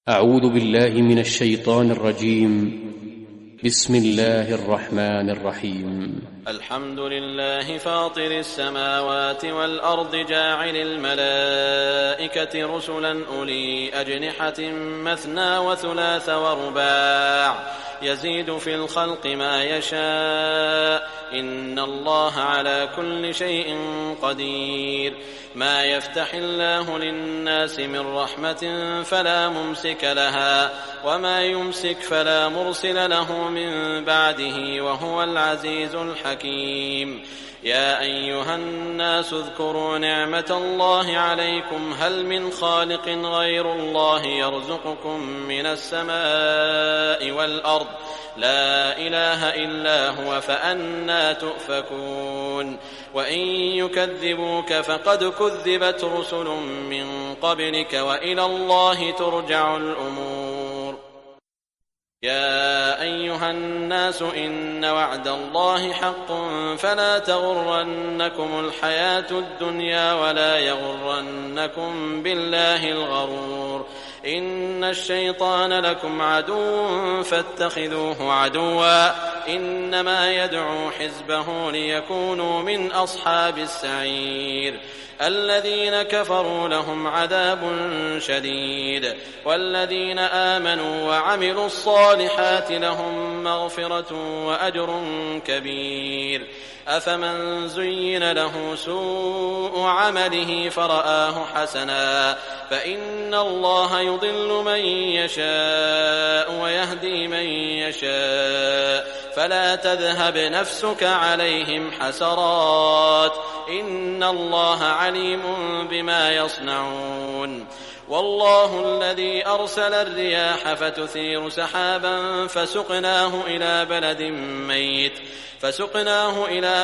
أعوذ بالله من الشيطان الرجيم. بسم الله الرحمن الرحيم. الحمد لله فاطر السماوات والأرض جاعل الملائكة رسلا أولي أجنحة مثنى وثلاث ورباع يزيد في الخلق ما يشاء إن الله على كل شيء قدير. ما يفتح الله للناس من رحمة فلا ممسك لها وما يمسك فلا مرسل له من بعده وهو العزيز الحكيم. يا أيها الناس اذكروا نعمة الله عليكم هل من خالق غير الله يرزقكم من السماء والأرض لا إله إلا هو فأنى تؤفكون. وإن يكذبوك فقد كذبت رسل من قبلك وإلى الله ترجع الأمور. يا أيها الناس إن وعد الله حق فلا تغرنكم الحياة الدنيا ولا يغرنكم بالله الغرور. إن الشيطان لكم عدو فاتخذوه عدوا إنما يدعو حزبه ليكونوا من أصحاب السعير. الذين كفروا لهم عذاب شديد والذين آمنوا وعملوا الصالحات لهم مغفرة وأجر كبير. أفمن زين له سوء عمله فرآه حسنا فإن الله يضل من يشاء ويهدي من يشاء فلا تذهب نفسك عليهم حسرات إن الله عليم بما يصنعون. والله الذي أرسل الرياح فتثير سحابا فسقناه إلى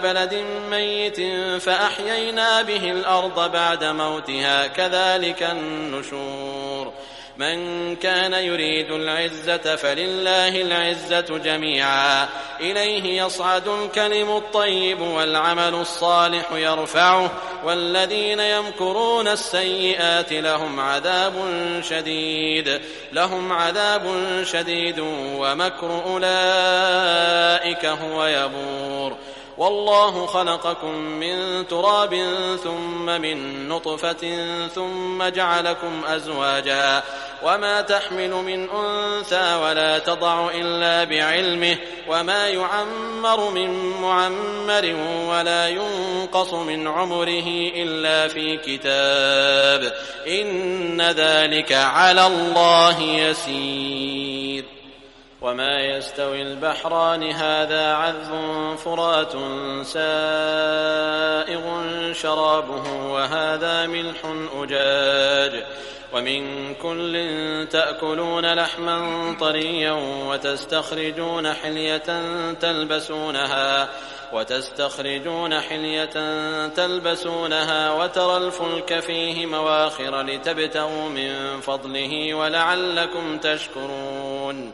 بلد ميت فأحيينا به الأرض بعد موتها كذلك النشور. من كان يريد العزة فلله العزة جميعا إليه يصعد الكلم الطيب والعمل الصالح يرفعه والذين يمكرون السيئات لهم عذاب شديد ومكر أولئك هو يبور. والله خلقكم من تراب ثم من نطفة ثم جعلكم أزواجا وما تحمل من أنثى ولا تضع إلا بعلمه وما يعمر من معمر ولا ينقص من عمره إلا في كتاب إن ذلك على الله يسير. وما يستوي البحران هذا عذب فرات سائغ شرابه وهذا ملح أجاج ومن كل تأكلون لحما طريا وتستخرجون حلية تلبسونها وترى الفلك فيه مواخر لتبتغوا من فضله ولعلكم تشكرون.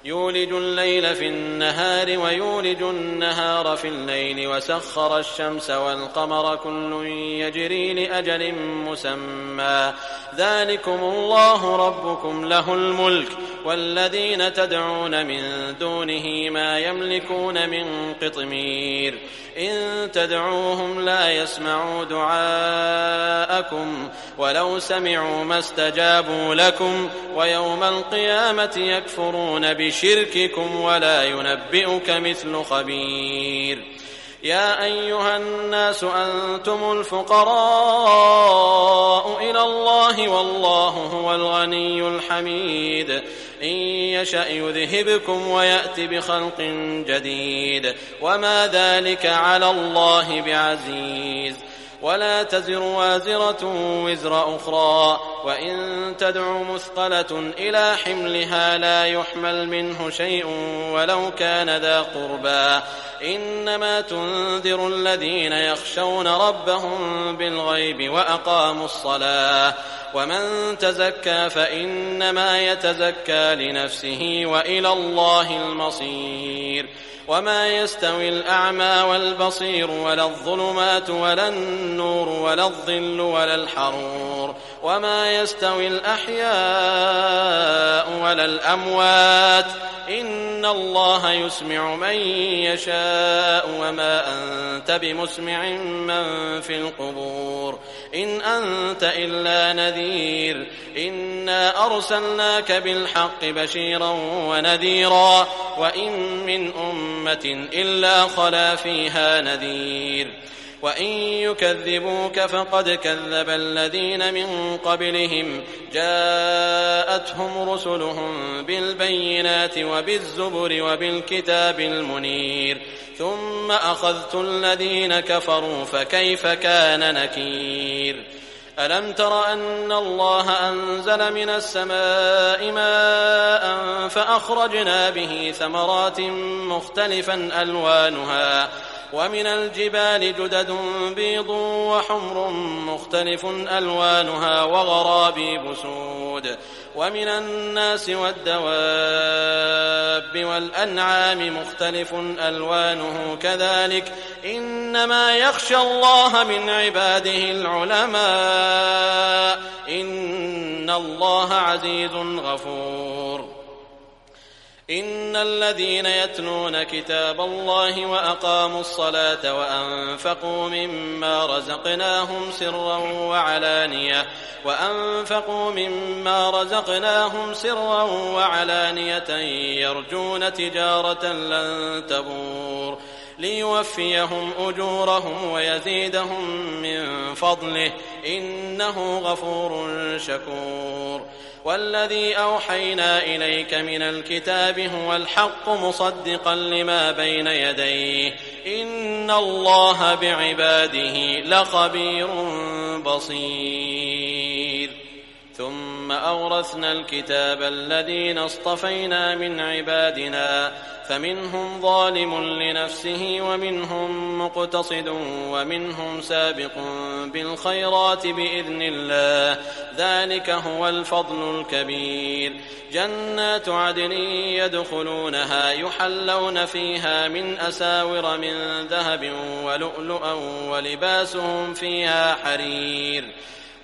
يولج الليل في النهار ويولج النهار في الليل وسخر الشمس والقمر كل يجري لأجل مسمى ذلكم الله ربكم له الملك والذين تدعون من دونه ما يملكون من قطمير. إن تدعوهم لا يسمعوا دعاءكم ولو سمعوا ما استجابوا لكم ويوم القيامة يكفرون بشرككم ولا ينبئك مثل خبير. يا أيها الناس أنتم الفقراء إلى الله والله هو الغني الحميد. إن يشأ يذهبكم ويأت بخلق جديد وما ذلك على الله بعزيز. ولا تزر وازرة وزر أخرى وإن تدع مثقلة إلى حملها لا يحمل منه شيء ولو كان ذا قربى إنما تنذر الذين يخشون ربهم بالغيب وأقاموا الصلاة ومن تزكى فإنما يتزكى لنفسه وإلى الله المصير. وما يستوي الأعمى والبصير ولا الظلمات ولا النور ولا الظل ولا الحرور وما يستوي الأحياء على الأموات إن الله يسمع من يشاء وما أنت بمسمع من في القبور إن أنت إلا نذير إنا أرسلناك بالحق بشيرا ونذيرا وإن من أمة إلا خلا فيها نذير وإن يكذبوك فقد كذب الذين من قبلهم جاءتهم رسلهم بالبينات وبالزبر وبالكتاب المنير ثم أخذت الذين كفروا فكيف كان نكير ألم تر أن الله أنزل من السماء ماء فأخرجنا به ثمرات مختلفا ألوانها ومن الجبال جدد بيض وحمر مختلف ألوانها وغرابيب سود ومن الناس والدواب والأنعام مختلف ألوانه كذلك إنما يخشى الله من عباده العلماء إن الله عزيز غفور إن الذين يتلون كتاب الله وأقاموا الصلاة وأنفقوا مما رزقناهم سرا وعلانية يرجون تجارة لن تبور ليوفيهم أجورهم ويزيدهم من فضله إنه غفور شكور والذي أوحينا إليك من الكتاب هو الحق مصدقا لما بين يديه إن الله بعباده لخبير بصير ثم أورثنا الكتاب الذين اصطفينا من عبادنا فمنهم ظالم لنفسه ومنهم مقتصد ومنهم سابق بالخيرات بإذن الله ذلك هو الفضل الكبير جنات عدن يدخلونها يحلون فيها من أساور من ذهب ولؤلؤا ولباسهم فيها حرير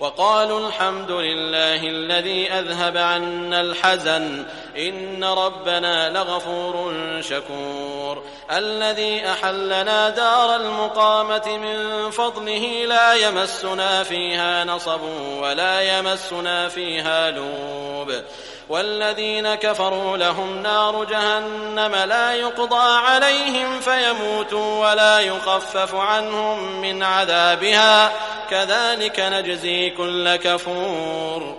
وقالوا الحمد لله الذي أذهب عنا الحزن إن ربنا لغفور شكور الذي أحلنا دار المقامة من فضله لا يمسنا فيها نصب ولا يمسنا فيها لوب والذين كفروا لهم نار جهنم لا يقضى عليهم فيموتوا ولا يخفف عنهم من عذابها كذلك نجزي كل كفور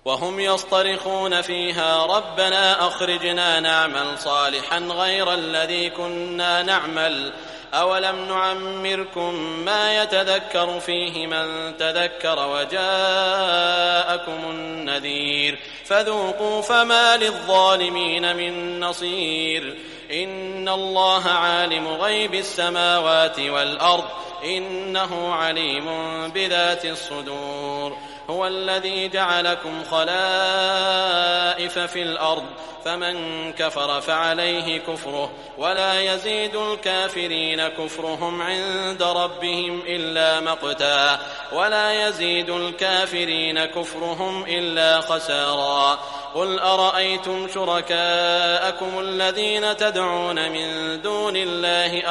وهم يصطرخون فيها ربنا أخرجنا نعمل صالحا غير الذي كنا نعمل أولم نعمركم ما يتذكر فيه من تذكر وجاءكم النذير فذوقوا فما للظالمين من نصير إن الله عالم غيب السماوات والأرض إنه عليم بذات الصدور هو الذي جعلكم خلائف في الأرض فمن كفر فعليه كفره ولا يزيد الكافرين كفرهم عند ربهم إلا مقتا ولا يزيد الكافرين كفرهم إلا خسارا قل أرأيتم شركاءكم الذين تدعون من دون الله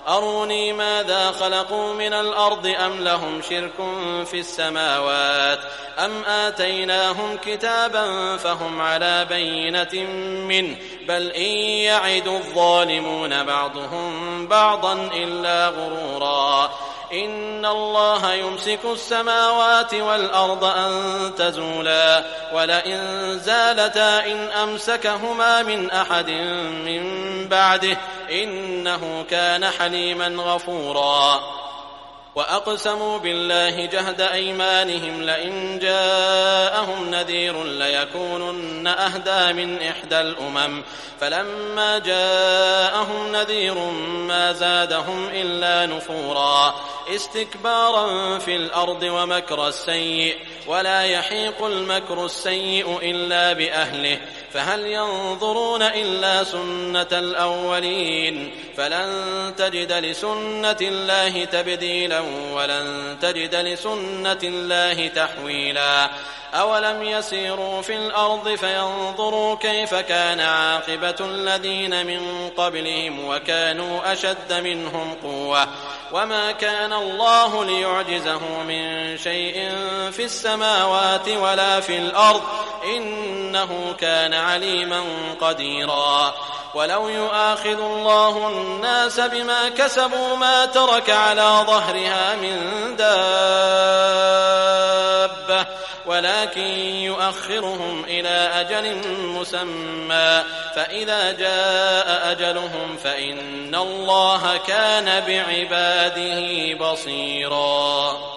أروني ماذا خلقوا من الأرض أم لهم شرك في السماوات أم آتيناهم كتابا فهم على بينة منه بل إن يعد الظالمون بعضهم بعضا إلا غرورا إن الله يمسك السماوات والأرض أن تزولا ولئن زالتا إن أمسكهما من أحد من بعده إنه كان حليما غفورا وأقسموا بالله جهد أيمانهم لئن جاءهم نذير ليكونن أهدى من إحدى الأمم فلما جاءهم نذير ما زادهم إلا نفورا استكبارا في الأرض ومكر السيء ولا يحيق المكر السيء إلا بأهله فهل ينظرون إلا سنة الأولين فلن تجد لسنة الله تبديلا ولن تجد لسنة الله تحويلا أولم يسيروا في الأرض فينظروا كيف كان عاقبة الذين من قبلهم وكانوا أشد منهم قوة وما كان الله ليعجزه من شيء في السماوات ولا في الأرض إنه كان عليما قديرا ولو يؤاخذ الله الناس بما كسبوا ما ترك على ظهرها من دابة ولكن يؤخرهم إلى أجل مسمى فإذا جاء أجلهم فإن الله كان بعباده بصيرا.